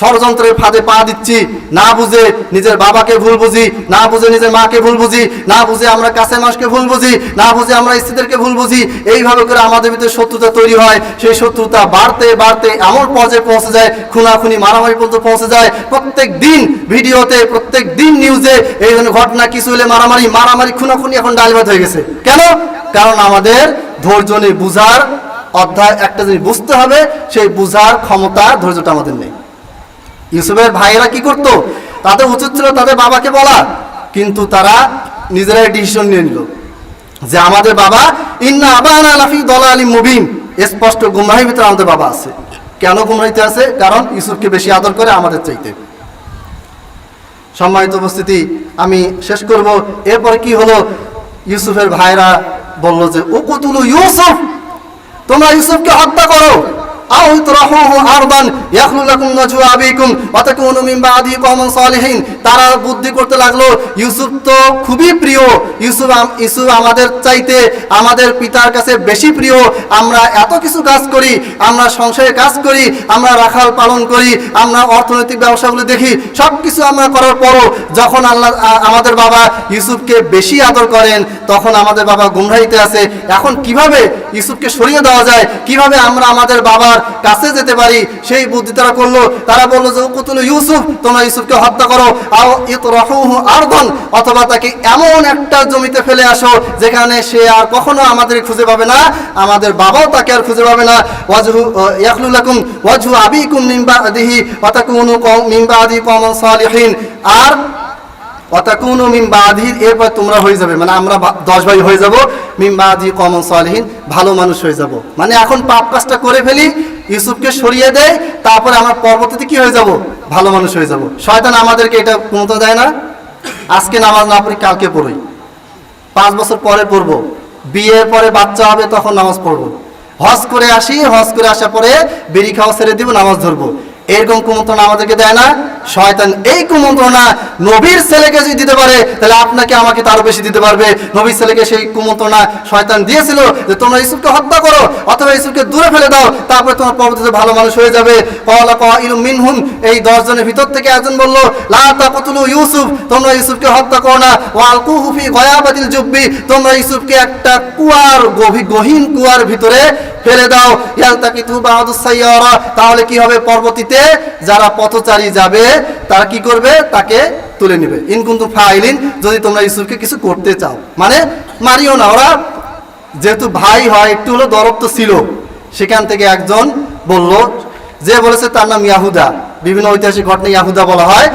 ষড়যন্ত্রের ফাঁদে পা দিচ্ছি, না বুঝে নিজের বাবাকে ভুল বুঝি, না বুঝে নিজের মাকে ভুল বুঝি, না বুঝে আমরা কাছের মানুষকে ভুল বুঝি, না বুঝে আমরা স্ত্রীদেরকে ভুল বুঝি। এইভাবে করে আমাদের ভিতরে শত্রুতা তৈরি হয়। সেই শত্রুতা বাড়তে বাড়তে এমন পর্যায়ে পৌঁছে যায়, খুনাখুনি মারামারি পর্যন্ত পৌঁছে যায়। প্রত্যেক দিন ভিডিওতে, প্রত্যেক দিন নিউজে এই ধরনের ঘটনা, কিছু হলে মারামারি, মারামারি খুনাখুনি এখন ডালভাত হয়ে গেছে। কেন? কারণ আমাদের ধৈর্য নেই। বুঝার অধ্যায় একটা জিনিস বুঝতে হবে, সেই বুঝার ক্ষমতা, ধৈর্যটা আমাদের নেই। ইউসুফের ভাইয়েরা কি করতো? তাদের উচিত ছিল তাদের বাবাকে বলা, কিন্তু তারা নিজেরাই ডিসিশন নিয়ে নিল যে আমাদের বাবা ইন্না আবানা লাফি দালালিম মুবিন, স্পষ্ট গুমরাহির ভিতরে আমাদের বাবা আছে। কেন গুমরাহিতে আছে? কারণ ইউসুফকে বেশি আদর করে আমাদের চাইতে। সম্মানিত উপস্থিতি, আমি শেষ করব। এরপরে কি হলো? ইউসুফের ভাইরা বলল যে উকতুলু ইউসুফ, তোমরা ইউসুফকে হত্যা করো। আও ইতরাহুহু আরদান ইয়াখলু লাকুম ওয়াজহু আবিকুম ওয়া তাকুনু মিন বাদিহি কওমান সালিহিন। তারা বুদ্ধি করতে লাগলো, ইউসুফ তো খুবই প্রিয়, ইউসুফ আমাদের চাইতে আমাদের পিতার কাছে বেশি প্রিয়। আমরা এত কিছু কাজ করি, আমরা সংসারে কাজ করি, আমরা রাখাল পালন করি, আমরা অর্থনৈতিক ব্যবসাগুলো দেখি, সব কিছু আমরা করার পরও যখন আল্লাহ আমাদের বাবা ইউসুফকে বেশি আদর করেন, তখন আমাদের বাবা গুমরাহিতে আছে। এখন কিভাবে ইউসুফকে সরিয়ে দেওয়া যায়, কিভাবে আমরা আমাদের বাবার কাছে যেতে পারি, সেই বুদ্ধি তারা করলো। তারা বললো যে উকতুলু ইউসুফ, তোমরা ইউসুফকে হত্যা করো। আও ইতরাহুহু আরদান, অথবা তাকে এমন একটা জমিতে ফেলে আসো যেখানে সে আর কখনো আমাদের খুঁজে পাবে না, আমাদের বাবাও তাকে আর খুঁজে পাবে না। ওয়াজহু ইয়াখলু লাকুম ওয়াজহু আবিকুম মিন বাদিহি ওয়া তাকুনু মিন বাদি কওমান সালিহিন। আর ওয়াতাকুনু মিন বাদিহি, এরপর তোমরা হয়ে যাবে, মানে আমরা 10 ভাই হয়ে যাব, মিন বাদি কওমান সালিহিন, ভালো মানুষ হয়ে যাব। মানে এখন পাপ কাজটা করে ফেলি, ইউসুফকে সরিয়ে দেয়, তারপরে আমরা পরবর্তীতে কি হয়ে যাব? ভালো মানুষ হয়ে যাব। শয়তান আমাদেরকে এটা ক্ষমতা দেয় না। আজকে নামাজ না পড়ি, কালকে পড়ি, 5 বছর পরে পড়বো, বিয়ের পরে বাচ্চা হবে তখন নামাজ পড়বো। হজ করে আসি, হজ করে আসার পরে বিড়ি খাওয়া ছেড়ে দিব, নামাজ ধরবো। এরকম কুমন্ত্রণা আমাদেরকে দেয় না শয়তান। এই কুমন্ত্রণা নবীর ছেলেকে যদি দিতে পারে, তাহলে আপনাকে আমাকে তারও বেশি দিতে পারবে। নবীর ছেলেকে সেই কুমন্ত্রণা শয়তান দিয়েছিল যে তোমরা ইউসুফকে হত্যা করো অথবা ইউসুফকে দূরে ফেলে দাও, তারপরে তোমার পরবর্তীতে ভালো মানুষ হয়ে যাবে। ক্বালা কাইলুম মিনহুম, এই 10 জনের ভিতর থেকে একজন বলল, লা তাকতুলু ইউসুফ, তোমরা ইউসুফকে হত্যা করো না। ওয়ালকুহু ফি গয়াবাতিল জুব্বি, তোমরা ইউসুফকে একটা কুয়ার, গহীন কুয়ার ভিতরে ফেলে দাও। ইয়ালতাকিতু বাদুস সাইয়ারা, তাহলে কি হবে, পরবর্তীতে যারা পথচারী যাবে তারা কি করবে, তাকে তুলে নেবে। ইন কুনতুম ফাইলিন, যদি তোমরা ইউসুফকে কিছু করতে চাও, মানে মারিও না। ওরা যেহেতু ভাই হয়, একটু হলো দরদ তো ছিল। সেখান থেকে একজন বলল, যে বলেছে তার নাম ইয়াহুদা, বিভিন্ন ঐতিহাসিক ঘটনা ইয়াহুদা বলা হয়।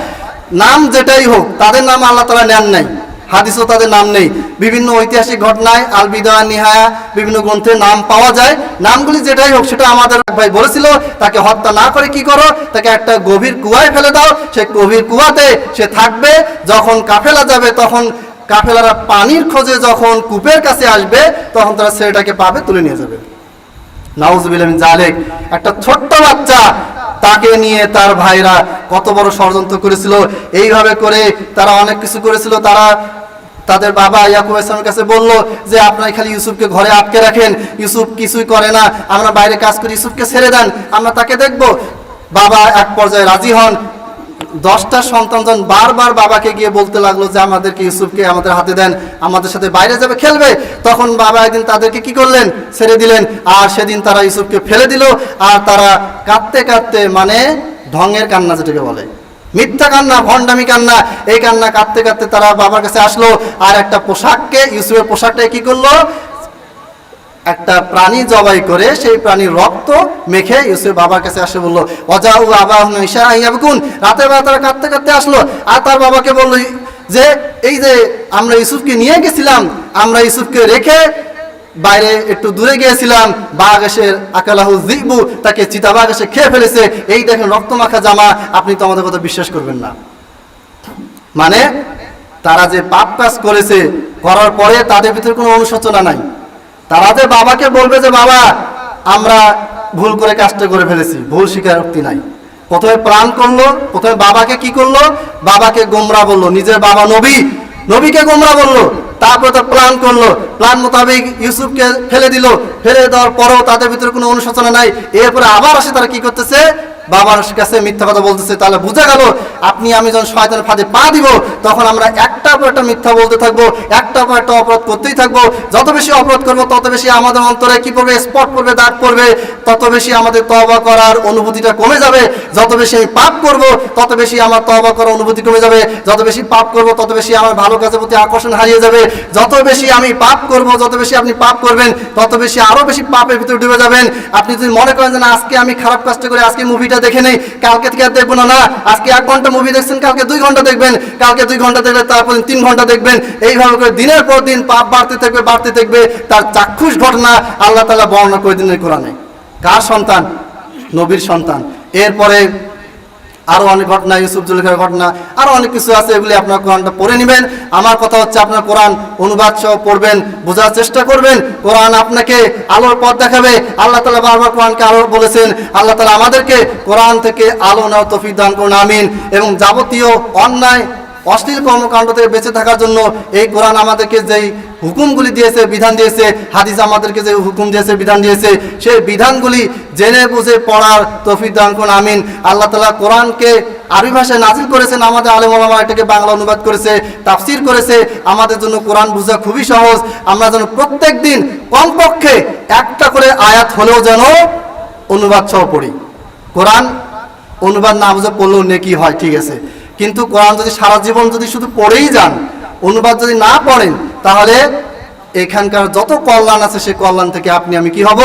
নাম যেটাই হোক, তাদের নাম আল্লাহ তাআলা নেন নাই, হাদিসও তাদের নাম নেই। বিভিন্ন ঐতিহাসিক ঘটনায় আল বিদায়া নিহায়া বিভিন্ন গ্রন্থে নাম পাওয়া যায়। নামগুলি যেটাই হোক, সেটা আমাদের ভাই বলেছিল, তাকে হত্যা না করে কি করো, তাকে একটা গভীর কুয়ায় ফেলে দাও। সেই গভীর কুয়াতে সে থাকবে। যখন কাফেলা যাবে, তখন কাফেলারা পানির খোঁজে যখন কূপের কাছে আসবে, তখন তারা ছেলেটাকে পাবে, তুলে নিয়ে যাবে। নাউজুবিল্লাহ মিন যালিক। একটা ছোট্ট বাচ্চা, তাকে নিয়ে তার ভাইরা কত বড় ষড়যন্ত্র করেছিল। এইভাবে করে তারা অনেক কিছু করেছিল। তারা তাদের বাবা ইয়াকুব ইসলামের কাছে বলল যে আপনারা খালি ইউসুফকে ঘরে আটকে রাখেন, ইউসুফ কিছুই করে না, আমরা বাইরে কাজ করি, ইউসুফকে ছেড়ে দেন, আমরা তাকে দেখব। বাবা এক পর্যায়ে রাজি হন। 10টা সন্তানজন বারবার বাবাকে গিয়ে বলতে লাগলো যে আমাদেরকে ইউসুফকে আমাদের হাতে দেন, আমাদের সাথে বাইরে যাবে, খেলবে। তখন বাবা একদিন তাদেরকে কি করলেন, ছেড়ে দিলেন। আর সেদিন তারা ইউসুফকে ফেলে দিল। আর তারা কাঁদতে কাঁদতে, মানে ঢঙের কান্না যেটাকে বলে, মিথ্যা কান্না, ভণ্ডামি কান্না, এই কান্না কাঁদতে কাঁদতে তারা বাবার কাছে আসলো। আর একটা পোশাককে, ইউসুফের পোশাকটাকে কি করলো, একটা প্রাণী জবাই করে সেই প্রাণীর রক্ত মেখে ইউসুফ বাবার কাছে আসে বললো, ওয়াজাউ আবাহুম ইশাআ ইয়াবকুন। রাতের বেলা তারা কাঁদতে কাঁদতে আসলো। আর তার বাবাকে বললো যে এই যে আমরা ইউসুফকে নিয়ে গেছিলাম, আমরা ইউসুফকে রেখে বাইরে একটু দূরে গিয়েছিলাম, বাঘ এসে আকালাহু যিবু, তাকে চিতাবাঘ এসে খেয়ে ফেলেছে, এই দেখেন রক্তমাখা জামা, আপনি তো আমাদের কথা বিশ্বাস করবেন না। মানে তারা যে পাপ কাজ করেছে, করার পরে তাদের ভিতরে কোনো অনুশোচনা নাই। তারা যে বাবাকে বলবে যে বাবা আমরা ভুল করে কাজটা করে ফেলেছি, ভুল স্বীকারোক্তি নাই। প্রথমে প্রাণ করলো, প্রথমে বাবাকে কি করলো, বাবাকে গোমরা বললো, নিজের বাবা নবী, নবীকে গোমরা বললো। তারপরে তো প্ল্যান করলো, প্ল্যান মোতাবেক ইউসুফকে ফেলে দিল। ফেলে দেওয়ার পরেও তাদের ভিতরে কোনো অনুশোচনা নাই। এরপরে আবার আসে তারা কি করতেছে, বাবার কাছে মিথ্যা কথা বলতেছে। তাহলে বুঝা গেল, আপনি আমি যখন শয়তানের ফাঁদে পা দিব, তখন আমরা একটার পর একটা মিথ্যা বলতে থাকবো, একটার পর একটা অপরাধ করতেই থাকবো। যত বেশি অপরাধ করবো, তত বেশি আমাদের অন্তরে কি পড়বে, স্পট পড়বে, দাগ পড়বে। তত বেশি আমাদের তওবা করার অনুভূতিটা কমে যাবে। যত বেশি আমি পাপ করব, তত বেশি আমার তওবা করার অনুভূতি কমে যাবে। যত বেশি পাপ করব, তত বেশি আমার ভালো কাজের প্রতি আকর্ষণ হারিয়ে যাবে। যত বেশি আমি পাপ করব, যত বেশি আপনি পাপ করবেন, তত বেশি আরো বেশি পাপের ভিতরে ডুবে যাবেন। আপনি যদি মনে করেন যে না, আজকে আমি খারাপ কাজটা করে আজকে মুভিটা দেখে নেই, কালকে থেকে আর দেখবো না, না আজকে 1 ঘন্টা মুভি দেখছেন, কালকে 2 ঘন্টা দেখবেন, কালকে 2 ঘন্টা দেখলে তারপর 3 ঘন্টা দেখবেন। এইভাবে করে দিনের পর দিন পাপ বাড়তে থাকবে, বাড়তে থাকবে। তার চাক্ষুষ ঘটনা আল্লাহ তাআলা বর্ণনা করে দিলেন কোরআনে। কার সন্তান? নবীর সন্তান। এরপরে আরো অনেক ঘটনা, ইউসুফ জুলেখার ঘটনা, আরো অনেক কিছু আছে। এগুলি আপনার কোরআনটা পড়ে নেবেন। আমার কথা হচ্ছে, আপনার কোরআন অনুবাদ সহ পড়বেন, বোঝার চেষ্টা করবেন। কোরআন আপনাকে আলোর পথ দেখাবে। আল্লাহ তাআলা বারবার কোরআনকে আলো বলেছেন। আল্লাহ তাআলা আমাদেরকে কোরআন থেকে আলো নেওয়ার তৌফিক দান করুন, আমিন। এবং যাবতীয় অন্যায় অশ্লীল কর্মকাণ্ড থেকে বেঁচে থাকার জন্য এই কোরআন আমাদেরকে যেই হুকুমগুলি দিয়েছে, বিধান দিয়েছে, হাদিস আমাদেরকে যে হুকুম দিয়েছে, বিধান দিয়েছে, সেই বিধানগুলি জেনে বুঝে পড়ার তৌফিক দান করুন, আমিন। আল্লাহ তাআলা কোরআনকে আরবি ভাষায় নাজিল করেছেন, আমাদের আলেম ওলামা এটাকে বাংলা অনুবাদ করেছে, তাফসীর করেছে। আমাদের জন্য কোরআন বোঝা খুবই সহজ। আমরা যেন প্রত্যেক দিন কমপক্ষে একটা করে আয়াত হলেও যেন অনুবাদ সহ পড়ি। কোরআন অনুবাদ না বুঝে পড়লেও নেকি হয়, ঠিক আছে, কিন্তু কোরআন যদি সারা জীবন যদি শুধু পড়েই যান, অনুবাদ যদি না পড়েন, তাহলে এখানকার যত কল্যাণ আছে সেই কল্যাণ থেকে আপনি আমি কি হব,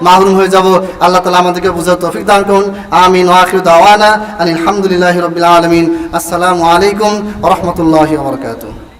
মাহরুম হয়ে যাব। আল্লাহ তাআলা আমাদেরকে বুঝার তৌফিক দান করুন, আমিন। ওয়া আখিরু দাওয়ানা আলহামদুলিল্লাহি রাব্বিল আলামিন। আসসালামু আলাইকুম ওয়া রাহমাতুল্লাহি ওয়া বারাকাতুহু।